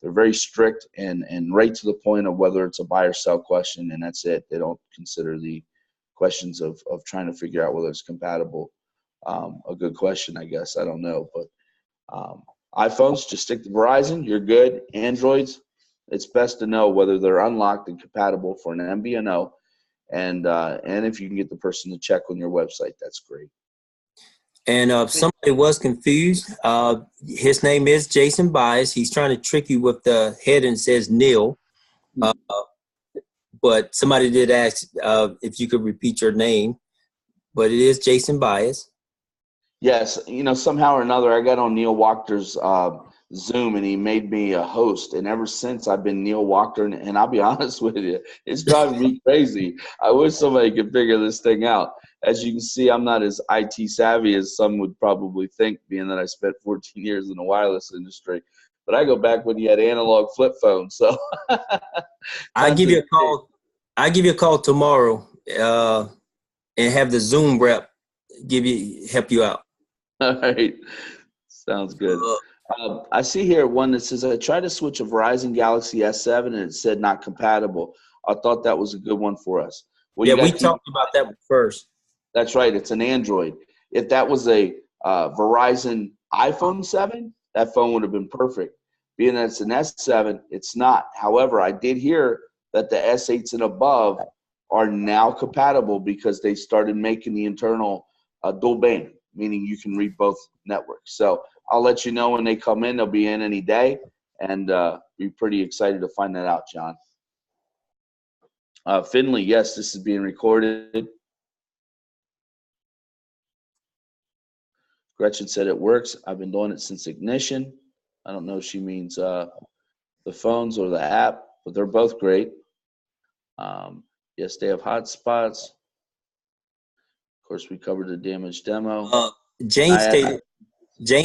very strict and right to the point of whether it's a buy or sell question, and that's it. They don't consider the questions of trying to figure out whether it's compatible. A good question, I guess. I don't know. But iPhones, just stick to Verizon. You're good. Androids, it's best to know whether they're unlocked and compatible for an MVNO. And if you can get the person to check on your website, that's great. And if somebody was confused, his name is Jason Bias. He's trying to trick you with the head and says Neil. But somebody did ask if you could repeat your name. But it is Jason Bias. Yes, you know, somehow or another, I got on Neil Wachter's Zoom, and he made me a host. And ever since, I've been Neil Wachter. And I'll be honest with you, it's driving me crazy. I wish somebody could figure this thing out. As you can see, I'm not as IT savvy as some would probably think, being that I spent 14 years in the wireless industry. But I go back when you had analog flip phones. So I'll give you a call. I'll give you a call tomorrow and have the Zoom rep help you out. All right. Sounds good. I see here one that says, I tried to switch a Verizon Galaxy S7 and it said not compatible. I thought that was a good one for us. Well, yeah, we talked about that one first. That's right. It's an Android. If that was a Verizon iPhone 7, that phone would have been perfect. Being that it's an S7, it's not. However, I did hear that the S8s and above are now compatible because they started making the internal dual band, meaning you can read both networks. So I'll let you know when they come in. They'll be in any day, and be pretty excited to find that out, John. Finley, yes, this is being recorded. Gretchen said it works. I've been doing it since ignition. I don't know if she means the phones or the app, but they're both great. Yes, they have hotspots. Of course, we covered the damage demo. Jane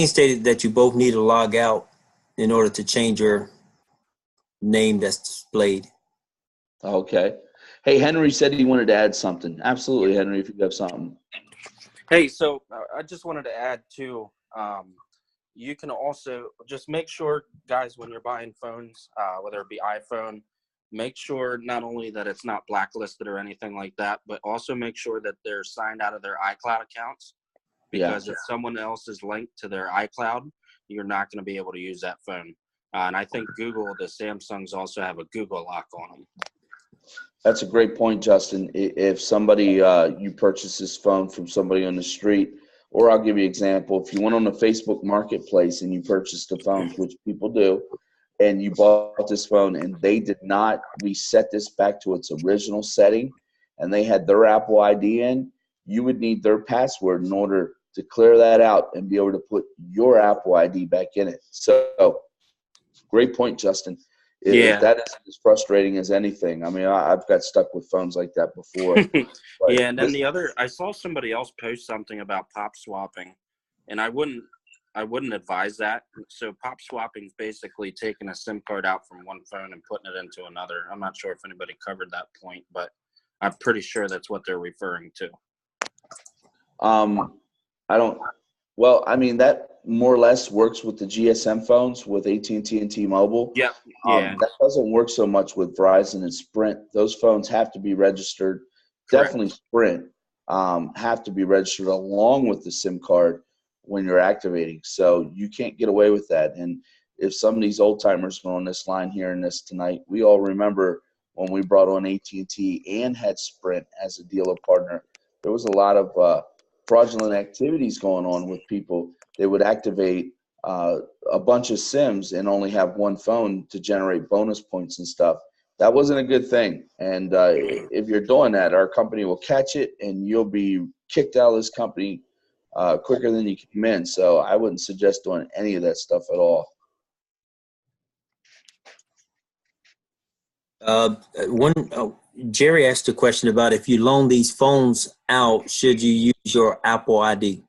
stated that you both need to log out in order to change your name that's displayed. Okay. Hey, Henry said he wanted to add something. Absolutely, Henry, if you have something. Hey, so I just wanted to add too, you can also just make sure, guys, when you're buying phones, whether it be iPhone, make sure not only that it's not blacklisted or anything like that, but also make sure that they're signed out of their iCloud accounts. Because if someone else is linked to their iCloud, you're not going to be able to use that phone. And I think Google, the Samsungs also have a Google lock on them. That's a great point, Justin. If somebody, you purchase this phone from somebody on the street, or I'll give you an example. If you went on the Facebook Marketplace and you purchased a phone, which people do, and you bought this phone and they did not reset this back to its original setting, and they had their Apple ID in, you would need their password in order to clear that out and be able to put your Apple ID back in it. So, great point, Justin. If that is as frustrating as anything. I mean, I've got stuck with phones like that before. Yeah, and then the other, I saw somebody else post something about pop swapping, and I wouldn't advise that. So pop swapping is basically taking a SIM card out from one phone and putting it into another. I'm not sure if anybody covered that point, but I'm pretty sure that's what they're referring to. Well, I mean, that more or less works with the GSM phones with AT&T and T-Mobile. Yeah. That doesn't work so much with Verizon and Sprint. Those phones have to be registered. Correct. Definitely Sprint have to be registered along with the SIM card when you're activating. So you can't get away with that. And if some of these old timers are on this line hearing this tonight, we all remember when we brought on AT&T and had Sprint as a dealer partner. There was a lot of fraudulent activities going on with people. They would activate a bunch of SIMs and only have one phone to generate bonus points and stuff. That wasn't a good thing. And if you're doing that, our company will catch it and you'll be kicked out of this company quicker than you came in. So I wouldn't suggest doing any of that stuff at all. Jerry asked a question about if you loan these phones out, should you use your Apple ID?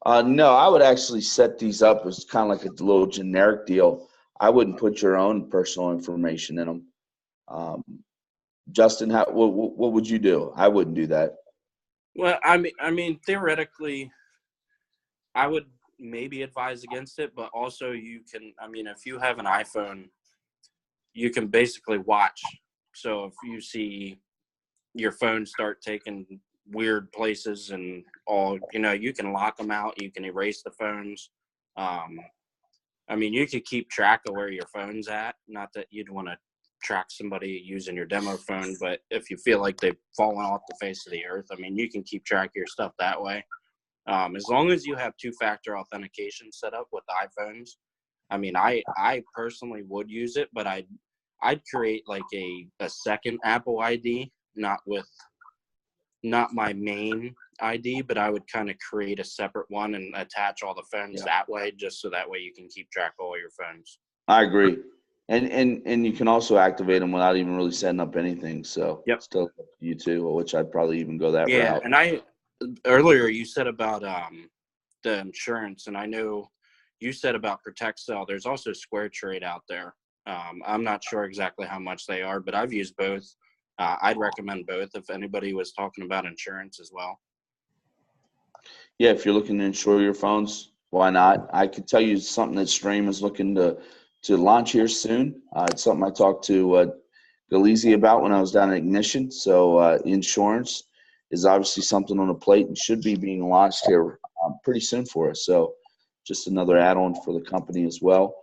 No, I would actually set these up as kind of like a little generic deal. I wouldn't put your own personal information in them. Justin, what would you do? I wouldn't do that. Well, I mean, theoretically, I would maybe advise against it, but also you can. I mean, if you have an iPhone, you can basically watch. So if you see your phone start taking weird places and all, you can lock them out. You can erase the phones. I mean, you could keep track of where your phone's at. Not that you'd want to track somebody using your demo phone, but if you feel like they've fallen off the face of the earth, I mean, you can keep track of your stuff that way. As long as you have two-factor authentication set up with iPhones. I mean, I personally would use it, but I'd create like a second Apple ID, not my main ID, but I would kind of create a separate one and attach all the phones that way, just so that way you can keep track of all your phones. I agree. And you can also activate them without even really setting up anything. So Yep. Still up to you too, which I'd probably even go that Yeah, route. and earlier you said about the insurance, and I know you said about ProtectCell. There's also SquareTrade out there. I'm not sure exactly how much they are, but I've used both. I'd recommend both if anybody was talking about insurance as well. Yeah, if you're looking to insure your phones, why not? I could tell you something that Stream is looking to launch here soon. It's something I talked to Galizzi about when I was down at Ignition. So insurance is obviously something on the plate and should be being launched here pretty soon for us. So just another add-on for the company as well.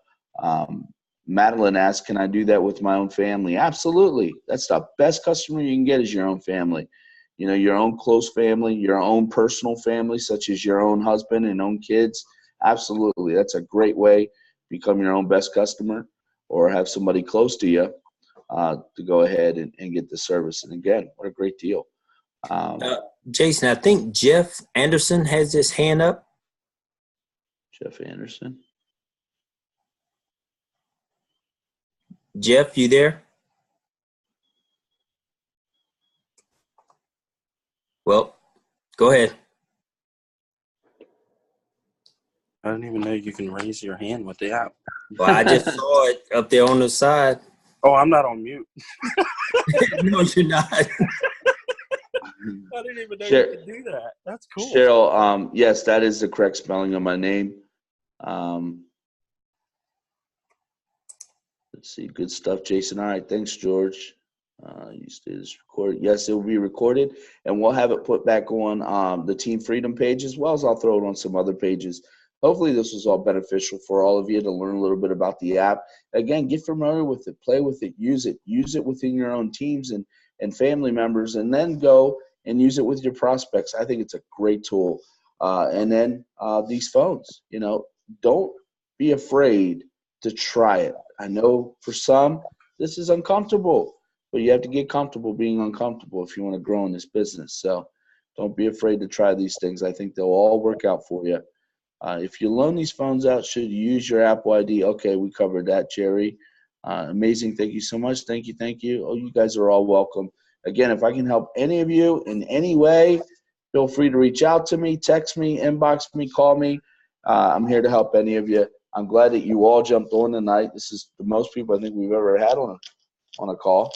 Madeline asked, can I do that with my own family? Absolutely. That's the best customer you can get is your own family. Your own close family, your own personal family, such as your own husband and own kids. Absolutely. That's a great way to become your own best customer or have somebody close to you to go ahead and get the service. And again, what a great deal. Jason, I think Jeff Anderson has his hand up. Jeff Anderson. Jeff, you there? Well, go ahead. I didn't even know you can raise your hand with the app. Well, I just saw it up there on the side. Oh, I'm not on mute. No, you're not. I didn't even know you could do that. That's cool. Cheryl, yes, that is the correct spelling of my name. Let's see, good stuff, Jason. All right, thanks, George. You stated this recorded. Yes, it will be recorded, and we'll have it put back on the Team Freedom page as well as I'll throw it on some other pages. Hopefully this was all beneficial for all of you to learn a little bit about the app. Again, get familiar with it, play with it, use it. Use it within your own teams and family members, and then go and use it with your prospects. I think it's a great tool. And then these phones, don't be afraid to try it. I know for some, this is uncomfortable, but you have to get comfortable being uncomfortable if you want to grow in this business. So don't be afraid to try these things. I think they'll all work out for you. If you loan these phones out, should you use your Apple ID? Okay, we covered that, Jerry. Amazing. Thank you so much. Thank you. Oh, you guys are all welcome. Again, if I can help any of you in any way, feel free to reach out to me, text me, inbox me, call me. I'm here to help any of you. I'm glad that you all jumped on tonight. This is the most people I think we've ever had on a call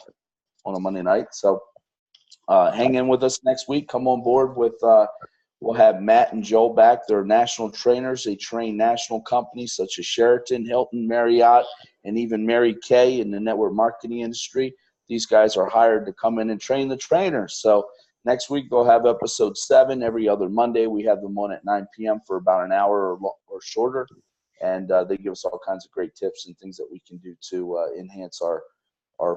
on a Monday night. So hang in with us next week. Come on board with we'll have Matt and Joel back. They're national trainers. They train national companies such as Sheraton, Hilton, Marriott, and even Mary Kay in the network marketing industry. These guys are hired to come in and train the trainers. So next week we'll have episode 7 every other Monday. We have them on at 9 p.m. for about an hour or shorter. and they give us all kinds of great tips and things that we can do to enhance our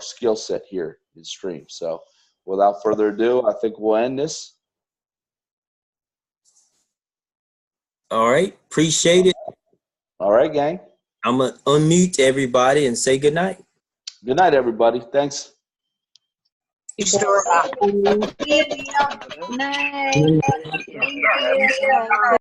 skill set here in Stream. So without further ado, I think we'll end this. All right. Appreciate it. All right, gang. I'm going to unmute everybody and say good night. Good night, everybody. Thanks. Night. Thank you.